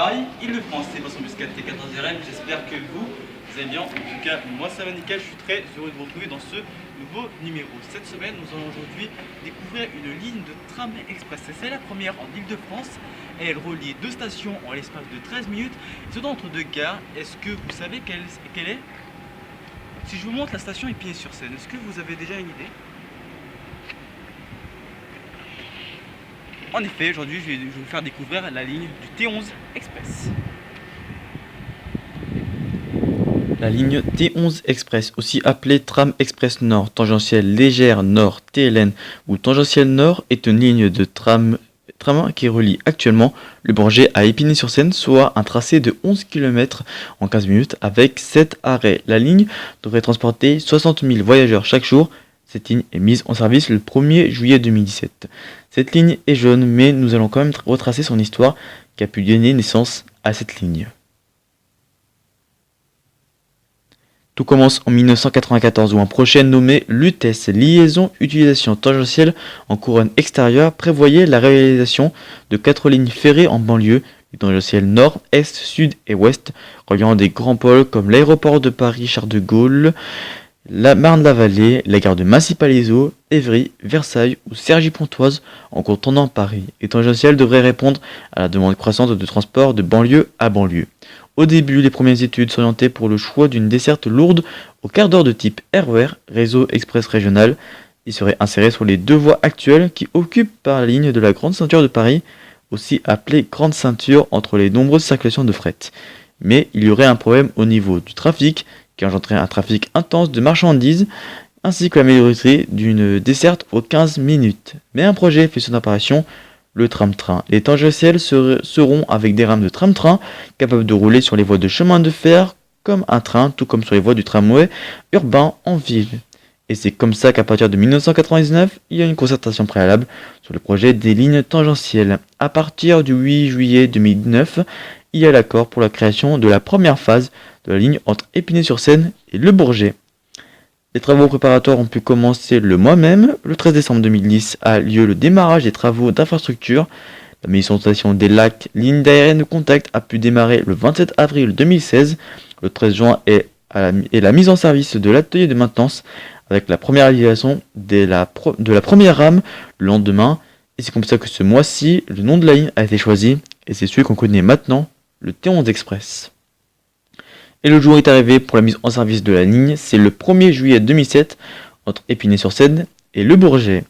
Paris, Île-de-France. C'est Vincent Muscat, T14RM. J'espère que vous allez bien. En tout cas, moi ça va nickel. Je suis très heureux de vous retrouver dans ce nouveau numéro. Cette semaine, nous allons aujourd'hui découvrir une ligne de tram express. C'est la première en Île-de-France. Elle relie deux stations en l'espace de 13 minutes. C'est entre deux gares. Est-ce que vous savez quelle est? Si je vous montre la station Épinay-sur-Seine, est-ce que vous avez déjà une idée? En effet, aujourd'hui, je vais vous faire découvrir la ligne du T11 Express. La ligne T11 Express, aussi appelée Tram Express Nord, tangentielle légère Nord, TLN ou tangentielle Nord, est une ligne de tram qui relie actuellement le Bourget à Épinay-sur-Seine, soit un tracé de 11 km en 15 minutes avec 7 arrêts. La ligne devrait transporter 60 000 voyageurs chaque jour. Cette ligne est mise en service le 1er juillet 2017. Cette ligne est jaune, mais nous allons quand même retracer son histoire qui a pu donner naissance à cette ligne. Tout commence en 1994 où un projet nommé LUTES, liaison utilisation tangentielle en couronne extérieure, prévoyait la réalisation de 4 lignes ferrées en banlieue, les tangentielles nord, est, sud et ouest, reliant des grands pôles comme l'aéroport de Paris Charles de Gaulle, la Marne-la-Vallée, la gare de Massy-Palaiseau, Évry, Versailles ou Cergy-Pontoise en contournant Paris. Les tangentielles devraient répondre à la demande croissante de transport de banlieue à banlieue. Au début, les premières études s'orientaient pour le choix d'une desserte lourde au quart d'heure de type RER, réseau express régional. Il serait inséré sur les deux voies actuelles qui occupent par la ligne de la Grande Ceinture de Paris, aussi appelée Grande Ceinture entre les nombreuses circulations de fret. Mais il y aurait un problème au niveau du trafic qui engendrerait un trafic intense de marchandises ainsi que la majorité d'une desserte aux 15 minutes. Mais un projet fait son apparition, le tram-train. Les tangentielles seront avec des rames de tram-train capables de rouler sur les voies de chemin de fer comme un train, tout comme sur les voies du tramway urbain en ville. Et c'est comme ça qu'à partir de 1999, il y a une concertation préalable sur le projet des lignes tangentielles. À partir du 8 juillet 2009, il y a l'accord pour la création de la première phase de la ligne entre Épinay-sur-Seine et Le Bourget. Les travaux préparatoires ont pu commencer le mois même. Le 13 décembre 2010 a lieu le démarrage des travaux d'infrastructure. La mise en station des lacs, ligne d'aérienne de contact a pu démarrer le 27 avril 2016. Le 13 juin est la mise en service de l'atelier de maintenance avec la première réalisation de la première rame le lendemain. Et c'est comme ça que ce mois-ci, le nom de la ligne a été choisi. Et c'est celui qu'on connaît maintenant, le T11 Express. Et le jour est arrivé pour la mise en service de la ligne, c'est le 1er juillet 2007 entre Épinay-sur-Seine et Le Bourget.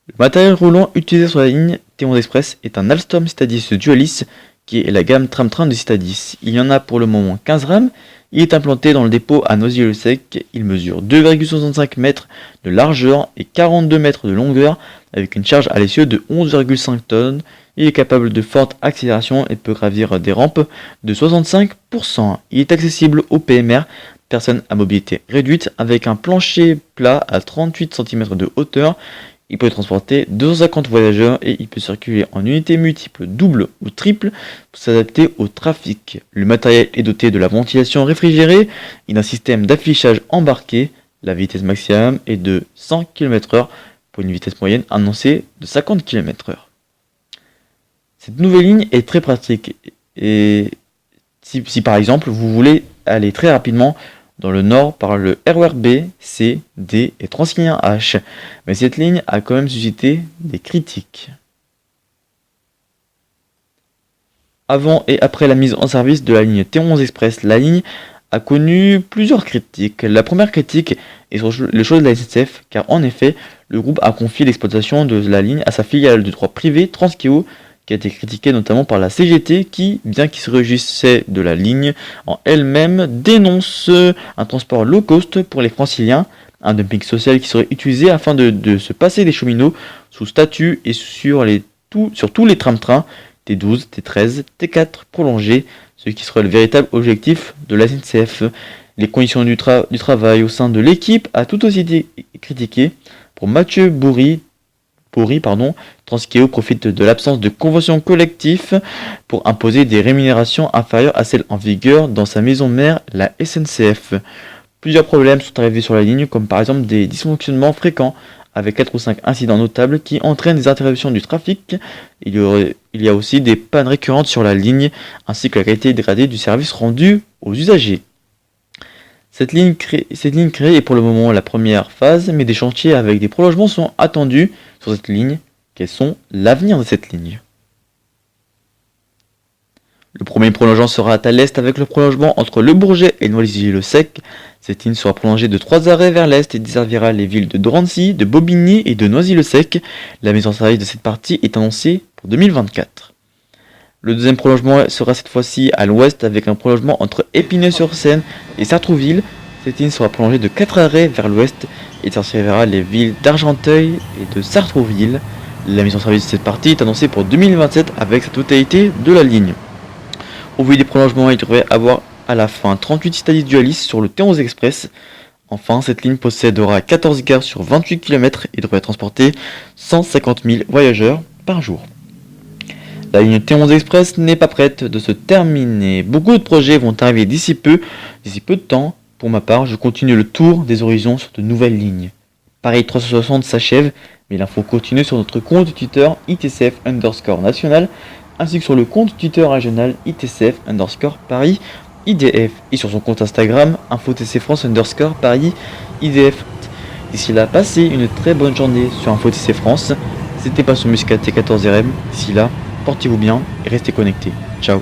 Le matériel roulant utilisé sur la ligne T11 Express est un Alstom Citadis Dualis qui est la gamme tram-train de Citadis. Il y en a pour le moment 15 rames. Il est implanté dans le dépôt à Noisy-le-Sec. Il mesure 2,65 mètres de largeur et 42 mètres de longueur avec une charge à l'essieu de 11,5 tonnes. Il est capable de forte accélération et peut gravir des rampes de 65%. Il est accessible aux PMR, personnes à mobilité réduite, avec un plancher plat à 38 cm de hauteur. Il peut transporter 250 voyageurs et il peut circuler en unités multiples, doubles ou triples pour s'adapter au trafic. Le matériel est doté de la ventilation réfrigérée et d'un système d'affichage embarqué. La vitesse maximum est de 100 km/h pour une vitesse moyenne annoncée de 50 km/h. Cette nouvelle ligne est très pratique et si par exemple vous voulez aller très rapidement dans le nord par le RER B, C, D et Transilien H. Mais cette ligne a quand même suscité des critiques. Avant et après la mise en service de la ligne T11 Express, la ligne a connu plusieurs critiques. La première critique est sur le choix de la SNCF, car en effet, le groupe a confié l'exploitation de la ligne à sa filiale de droit privé Transkéo, qui a été critiquée notamment par la CGT qui, bien qu'il se réjouissait de la ligne en elle-même, dénonce un transport low cost pour les franciliens, un dumping social qui serait utilisé afin de se passer des cheminots sous statut et sur tous les tram-trains T12, T13, T4 prolongés, ce qui serait le véritable objectif de la SNCF. Les conditions du travail au sein de l'équipe a tout aussi été critiquées. Pour Mathieu Bourri, Transkéo profite de l'absence de convention collective pour imposer des rémunérations inférieures à celles en vigueur dans sa maison mère, la SNCF. Plusieurs problèmes sont arrivés sur la ligne, comme par exemple des dysfonctionnements fréquents avec 4 ou 5 incidents notables qui entraînent des interruptions du trafic. Il y a aussi des pannes récurrentes sur la ligne, ainsi que la qualité dégradée du service rendu aux usagers. Cette ligne créée est pour le moment la première phase, mais des chantiers avec des prolongements sont attendus sur cette ligne. Quels sont l'avenir de cette ligne? Le premier prolongement sera à l'est avec le prolongement entre Le Bourget et Noisy-le-Sec. Cette ligne sera prolongée de 3 arrêts vers l'est et desservira les villes de Drancy, de Bobigny et de Noisy-le-Sec. La mise en service de cette partie est annoncée pour 2024. Le deuxième prolongement sera cette fois-ci à l'ouest avec un prolongement entre Épinay-sur-Seine et Sartrouville. Cette ligne sera prolongée de 4 arrêts vers l'ouest et desservira les villes d'Argenteuil et de Sartrouville. La mise en service de cette partie est annoncée pour 2027 avec sa totalité de la ligne. Au vu des prolongements, il devrait avoir à la fin 38 Citalis Dualis sur le T11 Express. Enfin, cette ligne possédera 14 gares sur 28 km et devrait transporter 150 000 voyageurs par jour. La ligne T11 Express n'est pas prête de se terminer. Beaucoup de projets vont arriver d'ici peu de temps. Pour ma part, je continue le tour des horizons sur de nouvelles lignes. Paris 360 s'achève, mais l'info continue sur notre compte Twitter ITCF_national ainsi que sur le compte Twitter régional ITCF_Paris IDF et sur son compte Instagram InfoTCFrance_Paris IDF. D'ici là, passez une très bonne journée sur InfoTC France. C'était Passion Muscat T14RM. D'ici là, portez-vous bien et restez connectés. Ciao.